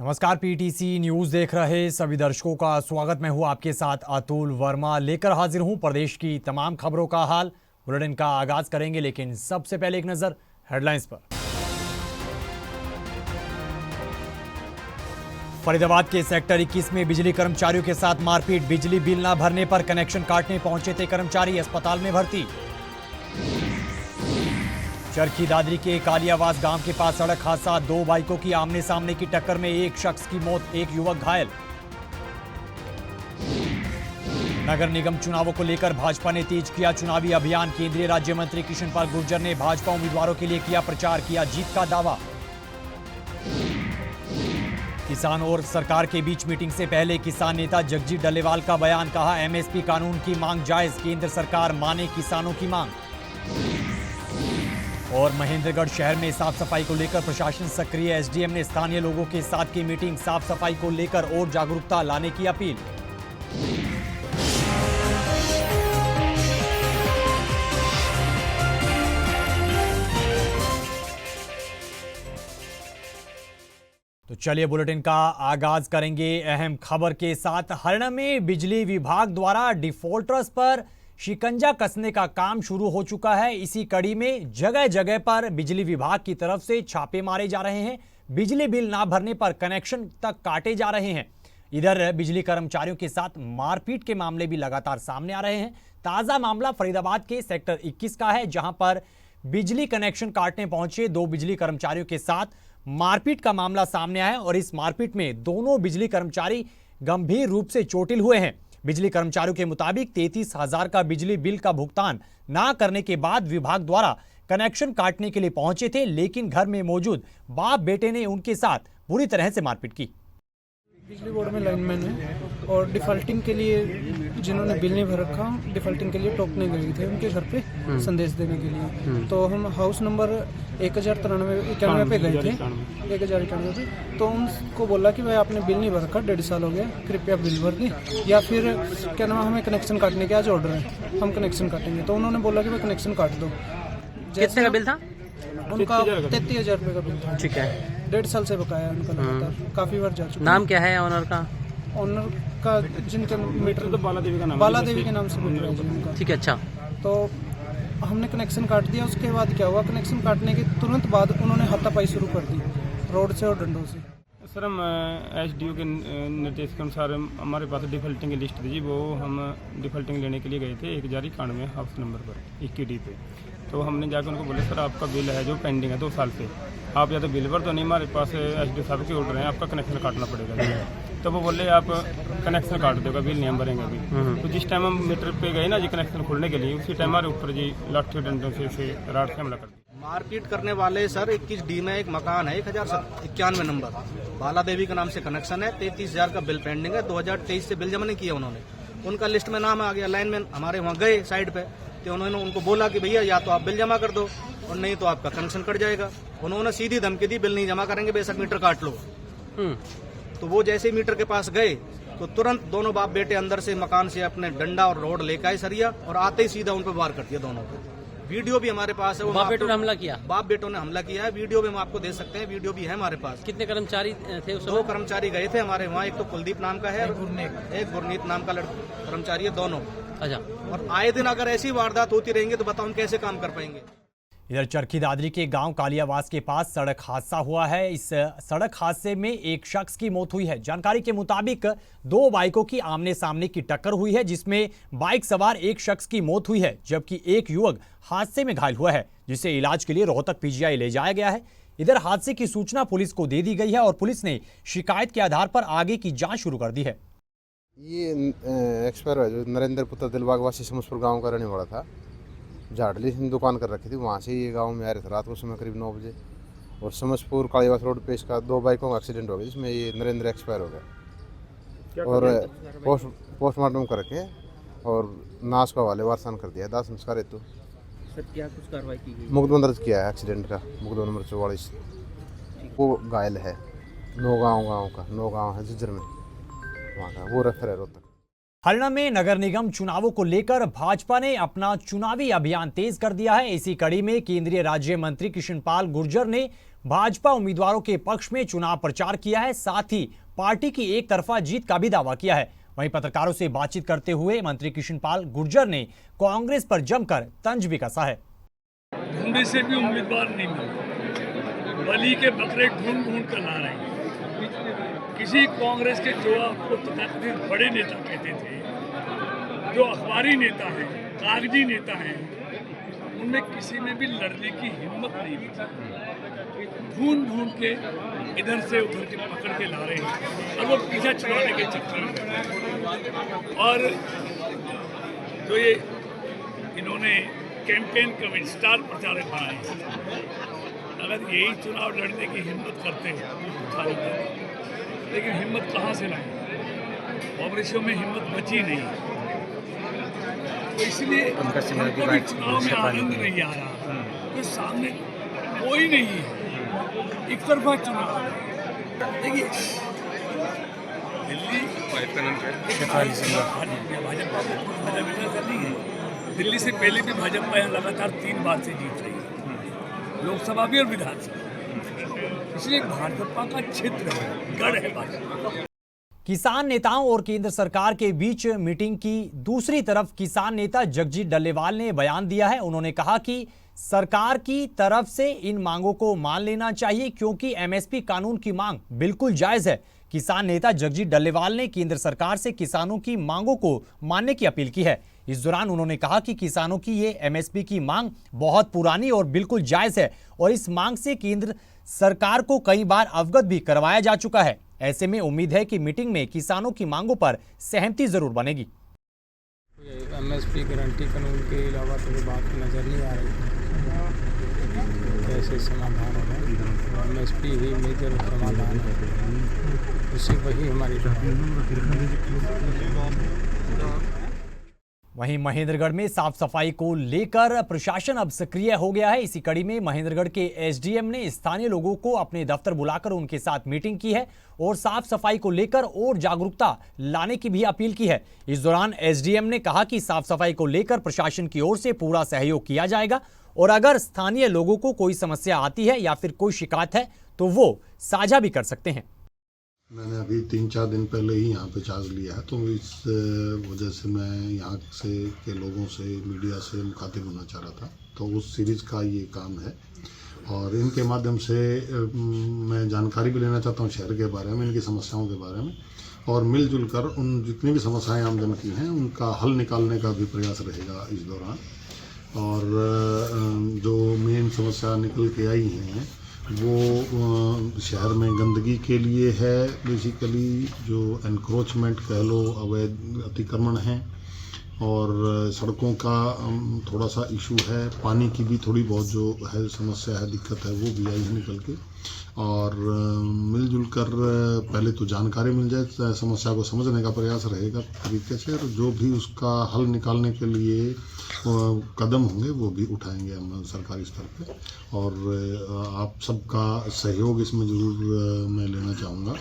नमस्कार, PTC news देख रहे सभी दर्शकों का स्वागत। मैं हूं आपके साथ अतुल वर्मा, लेकर हाजिर हूं प्रदेश की तमाम खबरों का हाल। बुलेटिन का आगाज करेंगे, लेकिन सबसे पहले एक नजर हेडलाइंस पर। फरीदाबाद के सेक्टर 21 में बिजली कर्मचारियों के साथ मारपीट। बिजली बिल न भरने पर कनेक्शन काटने पहुंचे थे कर्मचारी, अस्पताल में भर्ती। चरखी दादरी के कालियावास गांव के पास सड़क हादसा, दो बाइकों की आमने सामने की टक्कर में एक शख्स की मौत, एक युवक घायल। नगर निगम चुनावों को लेकर भाजपा ने तेज किया चुनावी अभियान। केंद्रीय राज्य मंत्री कृष्ण पाल गुर्जर ने भाजपा उम्मीदवारों के लिए किया प्रचार, किया जीत का दावा। किसान और सरकार के बीच मीटिंग से पहले किसान नेता जगजीत डल्लेवाल का बयान, कहा एमएसपी कानून की मांग जायज, केंद्र सरकार माने किसानों की मांग। और महेंद्रगढ़ शहर में साफ सफाई को लेकर प्रशासन सक्रिय, एसडीएम ने स्थानीय लोगों के साथ की मीटिंग, साफ सफाई को लेकर और जागरूकता लाने की अपील। तो चलिए बुलेटिन का आगाज करेंगे अहम खबर के साथ। हरियाणा में बिजली विभाग द्वारा डिफॉल्टर्स पर शिकंजा कसने का काम शुरू हो चुका है। इसी कड़ी में जगह जगह पर बिजली विभाग की तरफ से छापे मारे जा रहे हैं। बिजली बिल ना भरने पर कनेक्शन तक काटे जा रहे हैं। इधर बिजली कर्मचारियों के साथ मारपीट के मामले भी लगातार सामने आ रहे हैं। ताजा मामला फरीदाबाद के सेक्टर 21 का है, जहां पर बिजली कनेक्शन काटने पहुंचे दो बिजली कर्मचारियों के साथ मारपीट का मामला सामने आया और इस मारपीट में दोनों बिजली कर्मचारी गंभीर रूप से चोटिल हुए हैं। बिजली कर्मचारियों के मुताबिक 33,000 का बिजली बिल का भुगतान ना करने के बाद विभाग द्वारा कनेक्शन काटने के लिए पहुंचे थे, लेकिन घर में मौजूद बाप बेटे ने उनके साथ बुरी तरह से मारपीट की। बिजली बोर्ड में लाइनमैन है और डिफॉल्टिंग के लिए जिन्होंने बिल नहीं भर रखा, डिफॉल्टिंग के लिए टोकने गए थे उनके घर पे संदेश देने के लिए। तो हम हाउस नंबर 1091 पे गए थे, 1091 पे। तो उनको बोला कि भाई आपने बिल नहीं भर रखा, 1.5 साल हो गया, कृपया बिल भर दें, या फिर क्या नाम, हमें कनेक्शन काटने के आज ऑर्डर है, हम कनेक्शन काटेंगे। तो उन्होंने बोला कि भाई कनेक्शन काट दो। कितने का बिल था उनका? 33,000 रुपये का बिल था। ठीक है। 1.5 साल से बकाया है उनका, लगातार काफी बार जा चुका। नाम क्या है ऑनर का? ऑनर का जिनके मीटर तो बाला देवी के नाम से मिल रहा है जी उनका। ठीक है। अच्छा, तो हमने कनेक्शन काट दिया। उसके बाद क्या हुआ, कनेक्शन काटने के तुरंत बाद उन्होंने हाथापाई शुरू कर दी रोड से और डंडों से। सर, हम एसडीओ के निर्देश के अनुसार हमारे पास डिफॉल्टिंग की लिस्ट थी जी, वो हम डिफॉल्टिंग लेने के लिए गए थे 1091 हाउस नंबर पर 21D पे। तो हमने जाकर उनको बोले सर आपका बिल है जो पेंडिंग है 2 साल से, आप या तो बिल भर, तो नहीं हमारे पास एसडीओ साहब के ऑर्डर हैं, आपका कनेक्शन काटना पड़ेगा। तो वो बोले आप कनेक्शन काट देगा, बिल नहीं हम भरेंगे अभी। तो जिस टाइम हम मीटर पे गए ना जी कनेक्शन खोलने के लिए, उसी टाइम हमारे ऊपर जी लाठी डंडों से राड से हमला कर दिया। मारपीट करने वाले सर 21D में एक मकान है 1091 नंबर, बाला देवी के नाम से कनेक्शन है, 33,000 का बिल पेंडिंग है, 2023 से बिल जमा नहीं किया उन्होंने। उनका लिस्ट में नाम आ गया, लाइनमैन हमारे वहाँ गए साइड पे, तो उन्होंने उनको बोला कि भैया या तो आप बिल जमा कर दो और नहीं तो आपका कनेक्शन कट जाएगा। उन्होंने सीधी धमकी दी, बिल नहीं जमा करेंगे बेशक मीटर काट लो। तो वो जैसे ही मीटर के पास गए तो तुरंत दोनों बाप बेटे अंदर से मकान से अपने डंडा और रोड लेकर आए सरिया, और आते ही सीधा उन पर वार कर दिया दोनों को। वीडियो भी हमारे पास है। वो बाप बेटों ने हमला किया? बाप बेटों ने हमला किया है, वीडियो भी हम आपको दे सकते हैं, वीडियो भी है हमारे पास। कितने कर्मचारी थे उस समय? 2 कर्मचारी गए थे हमारे वहाँ, एक तो कुलदीप नाम का है, एक गुरनीत नाम का कर्मचारी है, दोनों। अच्छा। और आए दिन अगर ऐसी वारदात होती रहेंगी तो बताओ हम कैसे काम कर पाएंगे। इधर चरखी दादरी के गांव कालियावास के पास सड़क हादसा हुआ है। इस सड़क हादसे में एक शख्स की मौत हुई है। जानकारी के मुताबिक 2 बाइकों की आमने सामने की टक्कर हुई है, जिसमें बाइक सवार एक शख्स की मौत हुई है, जबकि एक युवक हादसे में घायल हुआ है, जिसे इलाज के लिए रोहतक पीजीआई ले जाया गया है। इधर हादसे की सूचना पुलिस को दे दी गई है और पुलिस ने शिकायत के आधार पर आगे की जाँच शुरू कर दी है। ये एक्सपायर है जो नरेंद्र पुत्र दिलबागवासी समसपुर गाँव का रहने वाला था। झाड़ली से दुकान कर रखी थी, वहाँ से ये गांव में आ रहे थे रात को समय करीब 9 बजे, और समसपुर कालीवास रोड पे इसका 2 बाइकों का एक्सीडेंट हो गया, जिसमें ये नरेंद्र एक्सपायर हो गया और पोस्टमार्टम करके और नाश का हवाले वारसान कर दिया। दाह संस्कार हेतु सर क्या कुछ कार्रवाई की गई? मुकदमा दर्ज किया है एक्सीडेंट का, मुकदमा नंबर 44। वो घायल है, नौगांव गाँव का, नौगांव है जिज्जर में, वहाँ का, वो रेफर है रोहतक। हरियाणा में नगर निगम चुनावों को लेकर भाजपा ने अपना चुनावी अभियान तेज कर दिया है। इसी कड़ी में केंद्रीय राज्य मंत्री कृष्णपाल गुर्जर ने भाजपा उम्मीदवारों के पक्ष में चुनाव प्रचार किया है। साथ ही पार्टी की एक तरफा जीत का भी दावा किया है। वहीं पत्रकारों से बातचीत करते हुए मंत्री कृष्णपाल गुर्जर ने कांग्रेस पर जमकर तंज भी कसा है। ढूंढे से भी उम्मीदवार नहीं मिले, बलि के बकरे ढूंढ ढूंढ कर ला रहे हैं। किसी कांग्रेस के जो आपको तथाकथित बड़े नेता कहते थे, जो अखबारी नेता हैं, कागजी नेता हैं, उनमें किसी में भी लड़ने की हिम्मत नहीं थी। ढूंढ ढूंढ के इधर से उधर के पकड़ के ला रहे हैं और वो पीछा छुड़ाने के चक्कर में। और जो ये इन्होंने कैंपेन कमेटी स्टार प्रचारक बनाए, अगर यही चुनाव लड़ने की हिम्मत करते हैं, लेकिन हिम्मत कहाँ से लाए? कांग्रेसियों में हिम्मत बची नहीं, तो इसलिए उनको भी चुनाव में आनंद नहीं आ रहा। तो सामने कोई नहीं है, एक तरफा चुनाव। देखिए दिल्ली भाजपा नहीं है, दिल्ली से पहले भी भाजपा यहाँ लगातार 3 बार से जीत रही है, लोकसभा भी और विधानसभा। इसलिए भाजपा का क्षेत्र है, गढ़ है भाजपा। किसान नेताओं और केंद्र सरकार के बीच मीटिंग की दूसरी तरफ किसान नेता जगजीत डल्लेवाल ने बयान दिया है। उन्होंने कहा कि सरकार की तरफ से इन मांगों को मान लेना चाहिए, क्योंकि एमएसपी कानून की मांग बिल्कुल जायज है। किसान नेता जगजीत डल्लेवाल ने केंद्र सरकार से किसानों की मांगों को मानने की अपील की है। इस दौरान उन्होंने कहा कि किसानों की ये एमएसपी की मांग बहुत पुरानी और बिल्कुल जायज है और इस मांग से केंद्र सरकार को कई बार अवगत भी करवाया जा चुका है। ऐसे में उम्मीद है कि मीटिंग में किसानों की मांगों पर सहमति जरूर बनेगी। एमएसपी गारंटी कानून के अलावा तो बात नजर नहीं आ रही है, कैसे समाधान होगा। एमएसपी ही मेजर समाधान है, उसी वही हमारी। वहीं महेंद्रगढ़ में साफ सफाई को लेकर प्रशासन अब सक्रिय हो गया है। इसी कड़ी में महेंद्रगढ़ के एसडीएम ने स्थानीय लोगों को अपने दफ्तर बुलाकर उनके साथ मीटिंग की है और साफ सफाई को लेकर और जागरूकता लाने की भी अपील की है। इस दौरान एसडीएम ने कहा कि साफ सफाई को लेकर प्रशासन की ओर से पूरा सहयोग किया जाएगा और अगर स्थानीय लोगों को कोई समस्या आती है या फिर कोई शिकायत है तो वो साझा भी कर सकते हैं। मैंने अभी 3-4 दिन पहले ही यहाँ पे चार्ज लिया है, तो इस वजह से मैं यहाँ से के लोगों से, मीडिया से मुखातिब होना चाह रहा था। तो उस सीरीज़ का ये काम है और इनके माध्यम से मैं जानकारी भी लेना चाहता हूँ शहर के बारे में, इनकी समस्याओं के बारे में, और मिलजुल कर उन जितनी भी समस्याएं आमजन की हैं उनका हल निकालने का भी प्रयास रहेगा इस दौरान। और जो मेन समस्या निकल के आई हैं वो शहर में गंदगी के लिए है, बेसिकली जो एनक्रोचमेंट कह लो, अवैध अतिक्रमण है, और सड़कों का थोड़ा सा इशू है, पानी की भी थोड़ी बहुत जो है समस्या है, दिक्कत है, वो भी आई है निकल के। और मिलजुल कर पहले तो जानकारी मिल जाए, समस्या को समझने का प्रयास रहेगा तरीके से, और जो भी उसका हल निकालने के लिए कदम होंगे वो भी उठाएंगे हम सरकारी स्तर पे। और आप सबका सहयोग इसमें ज़रूर मैं लेना चाहूँगा।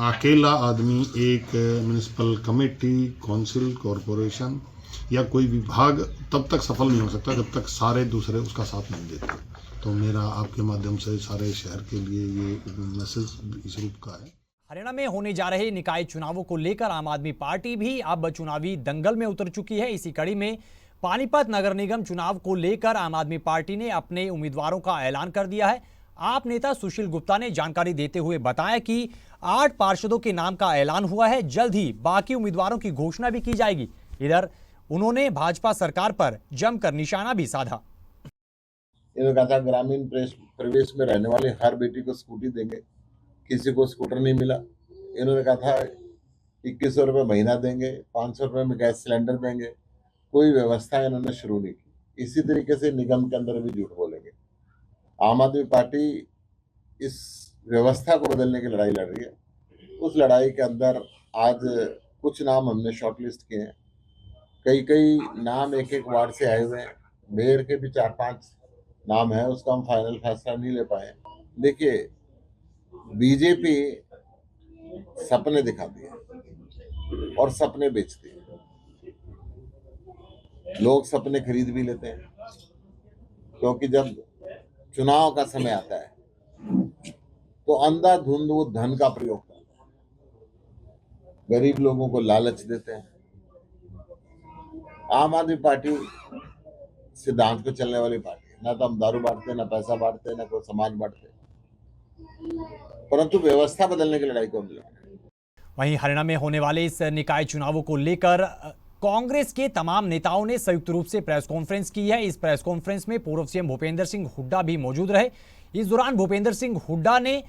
अकेला आदमी एक म्यूनिसिपल कमेटी, काउंसिल, कॉरपोरेशन या कोई विभाग तब तक सफल नहीं हो सकता जब तक सारे दूसरे उसका साथ नहीं देते। तो मेरा आपके माध्यम से सारे शहर के लिए ये मैसेज इस रूप का है। हरियाणा में होने जा रहे निकाय चुनावों को लेकर आम आदमी पार्टी भी अब चुनावी दंगल में उतर चुकी है। इसी कड़ी में पानीपत नगर निगम चुनाव को लेकर आम आदमी पार्टी ने अपने उम्मीदवारों का ऐलान कर दिया है। आप नेता सुशील गुप्ता ने जानकारी देते हुए बताया कि 8 पार्षदों के नाम का ऐलान हुआ है, जल्द ही बाकी उम्मीदवारों की घोषणा भी की जाएगी। इधर उन्होंने भाजपा सरकार पर जमकर निशाना भी साधा। इन्होंने कहा था ग्रामीण प्रवेश में रहने वाले हर बेटी को स्कूटी देंगे, किसी को स्कूटर नहीं मिला। इन्होंने कहा था 2100 रुपये महीना देंगे, 500 रुपये में गैस सिलेंडर देंगे, कोई व्यवस्था इन्होंने शुरू नहीं की। इसी तरीके से निगम के अंदर भी झूठ बोलेंगे। आम आदमी पार्टी इस व्यवस्था को बदलने की लड़ाई लड़ रही है। उस लड़ाई के अंदर आज कुछ नाम हमने शॉर्टलिस्ट किए हैं, कई नाम एक वार्ड से आए हुए हैं, मेयर के भी 4-5 नाम है, उसका हम फाइनल फैसला नहीं ले पाए। देखिए, बीजेपी सपने दिखाती है, और सपने बेचती है। लोग सपने खरीद भी लेते हैं, क्योंकि जब चुनाव का समय आता है तो अंधाधुंध वो धन का प्रयोग करते हैं, गरीब लोगों को लालच देते हैं। आम आदमी पार्टी सिद्धांत पे चलने वाली पार्टी है। ना तो हम दारू बांटते, ना पैसा बांटते, ना कोई समाज बांटते, परंतु व्यवस्था बदलने की लड़ाई को हम लड़ रहे हैं। वहीं हरियाणा में होने वाले इस निकाय चुनावों को लेकर कांग्रेस के तमाम नेताओं ने संयुक्त रूप से प्रेस कॉन्फ्रेंस की है। इस प्रेस कॉन्फ्रेंस में पूर्व सीएम भूपेंद्र सिंह हुड्डा भी मौजूद रहे। इस दौरान भूपेंद्र सिंह हुड्डा ने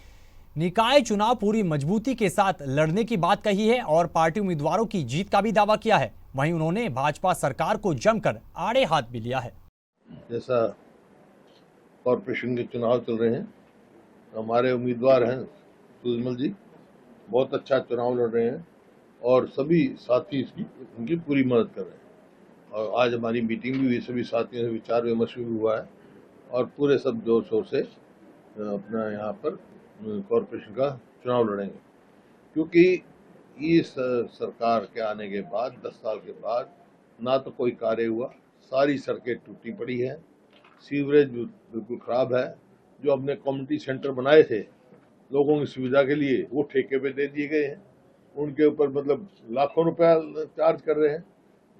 निकाय चुनाव पूरी मजबूती के साथ लड़ने की बात कही है और पार्टी उम्मीदवारों की जीत का भी दावा किया है। वहीं उन्होंने भाजपा सरकार को जमकर आड़े हाथ भी लिया है। जैसा कॉरपोरेशन के चुनाव चल रहे हैं, हमारे उम्मीदवार हैं सुजमल जी, बहुत अच्छा चुनाव लड़ रहे हैं और सभी साथी उनकी पूरी मदद कर रहे हैं। और आज हमारी मीटिंग भी हुई, सभी साथियों से विचार विमर्श भी हुआ है और पूरे सब जोर शोर से अपना यहाँ पर कॉरपोरेशन का चुनाव लड़ेंगे, क्योंकि इस सरकार के आने के बाद 10 साल के बाद ना तो कोई कार्य हुआ, सारी सड़कें टूटी पड़ी है, सीवरेज बिल्कुल खराब है। जो अपने कम्युनिटी सेंटर बनाए थे लोगों की सुविधा के लिए, वो ठेके पे दे दिए गए हैं। उनके ऊपर मतलब लाखों रुपया चार्ज कर रहे हैं।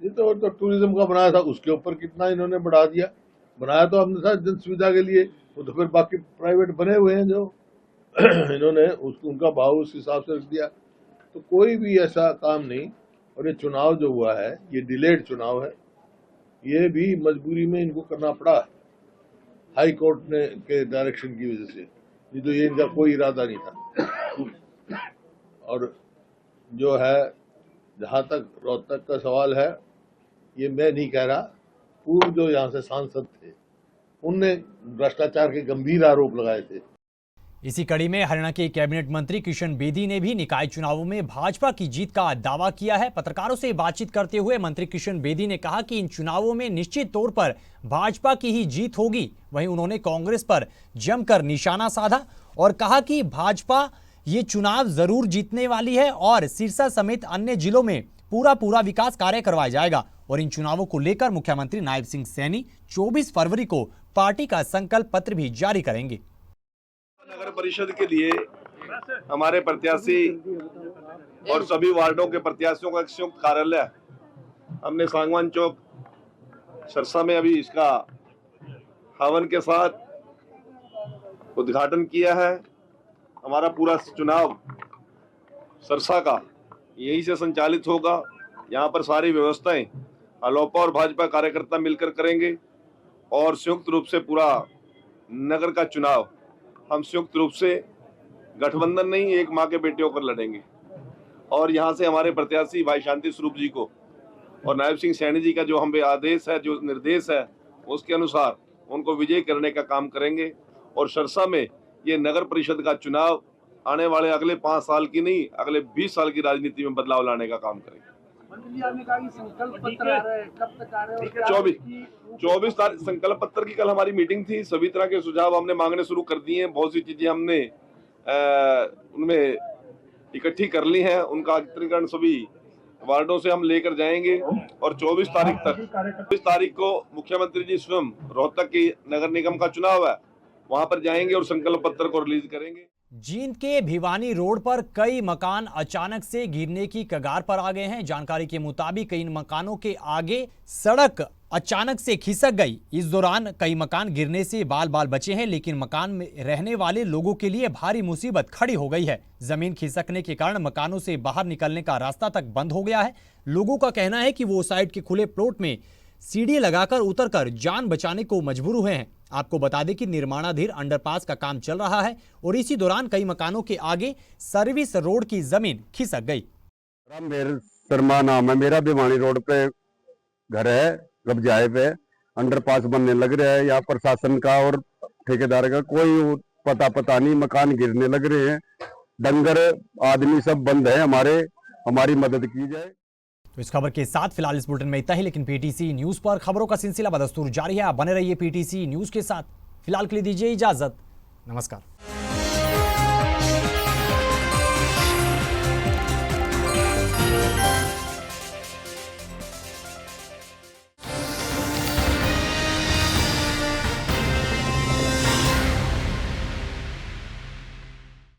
ये तो टूरिज्म का बनाया था, उसके ऊपर कितना इन्होंने बढ़ा दिया। बनाया तो हमने था जन सुविधा के लिए, वो तो फिर बाकी प्राइवेट बने हुए हैं जो इन्होंने उनका भाव उस हिसाब से रख दिया। तो कोई भी ऐसा काम नहीं। और ये चुनाव जो हुआ है, ये डिलेड चुनाव है, ये भी मजबूरी में इनको करना पड़ा हाई कोर्ट ने के डायरेक्शन की वजह से, नहीं तो ये इनका कोई इरादा नहीं था। और जो है, जहाँ तक रोहतक का सवाल है, ये मैं नहीं कह रहा, पूर्व जो यहाँ से सांसद थे उनने भ्रष्टाचार के गंभीर आरोप लगाए थे। इसी कड़ी में हरियाणा के कैबिनेट मंत्री किशन बेदी ने भी निकाय चुनावों में भाजपा की जीत का दावा किया है। पत्रकारों से बातचीत करते हुए मंत्री किशन बेदी ने कहा कि इन चुनावों में निश्चित तौर पर भाजपा की ही जीत होगी। वहीं उन्होंने कांग्रेस पर जमकर निशाना साधा और कहा कि भाजपा ये चुनाव जरूर जीतने वाली है और सिरसा समेत अन्य जिलों में पूरा विकास कार्य करवाया जाएगा। और इन चुनावों को लेकर मुख्यमंत्री नायब सिंह सैनी 24 फरवरी को पार्टी का संकल्प पत्र भी जारी करेंगे। नगर परिषद के लिए हमारे प्रत्याशी और सभी वार्डों के प्रत्याशियों का एक संयुक्त कार्यालय हमने सांगवान चौक सिरसा में अभी इसका हवन के साथ उद्घाटन किया है। हमारा पूरा चुनाव सिरसा का यहीं से संचालित होगा। यहाँ पर सारी व्यवस्थाएं अलोपा और भाजपा कार्यकर्ता मिलकर करेंगे और संयुक्त रूप से पूरा नगर का चुनाव हम संयुक्त रूप से गठबंधन नहीं, एक माँ के बेटे होकर लड़ेंगे। और यहाँ से हमारे प्रत्याशी भाई शांति स्वरूप जी को और नायब सिंह सैनी जी का जो हमें आदेश है, जो निर्देश है, उसके अनुसार उनको विजयी करने का काम करेंगे। और सिरसा में ये नगर परिषद का चुनाव आने वाले अगले 5 साल की नहीं, अगले 20 साल की राजनीति में बदलाव लाने का काम करेंगे। 24 तारीख संकल्प पत्र की कल हमारी मीटिंग थी। सभी तरह के सुझाव हमने मांगने शुरू कर दिए हैं। बहुत सी चीजें हमने उनमें इकट्ठी कर ली हैं। उनका चित्रीकरण सभी वार्डों से हम लेकर जाएंगे और 24 तारीख को मुख्यमंत्री जी स्वयं रोहतक की नगर निगम का चुनाव है, वहां पर जाएंगे और संकल्प पत्र को रिलीज करेंगे। जींद के भिवानी रोड पर कई मकान अचानक से गिरने की कगार पर आ गए हैं। जानकारी के मुताबिक इन मकानों के आगे सड़क अचानक से खिसक गई। इस दौरान कई मकान गिरने से बाल बाल बचे हैं, लेकिन मकान में रहने वाले लोगों के लिए भारी मुसीबत खड़ी हो गई है। जमीन खिसकने के कारण मकानों से बाहर निकलने का रास्ता तक बंद हो गया है। लोगों का कहना है कि वो साइड के खुले प्लॉट में सीढ़ी लगाकर उतरकर जान बचाने को मजबूर हुए हैं। आपको बता दें कि निर्माणाधीन अंडरपास का काम चल रहा है और इसी दौरान कई मकानों के आगे सर्विस रोड की जमीन खिसक गई। मेरा शर्मा नाम है, मेरा भिवानी रोड पे घर है, गबजाए पे अंडरपास बनने लग रहा है। यहाँ प्रशासन का और ठेकेदार का कोई पता नहीं, मकान गिरने लग रहे हैं, डंगर आदमी सब बंद है। हमारी मदद की जाए। तो इस खबर के साथ फिलहाल इस बुलेटिन में इतना ही, लेकिन पीटीसी न्यूज पर खबरों का सिलसिला बदस्तूर जारी है। आप बने रहिए पीटीसी न्यूज के साथ। फिलहाल के लिए दीजिए इजाजत। नमस्कार।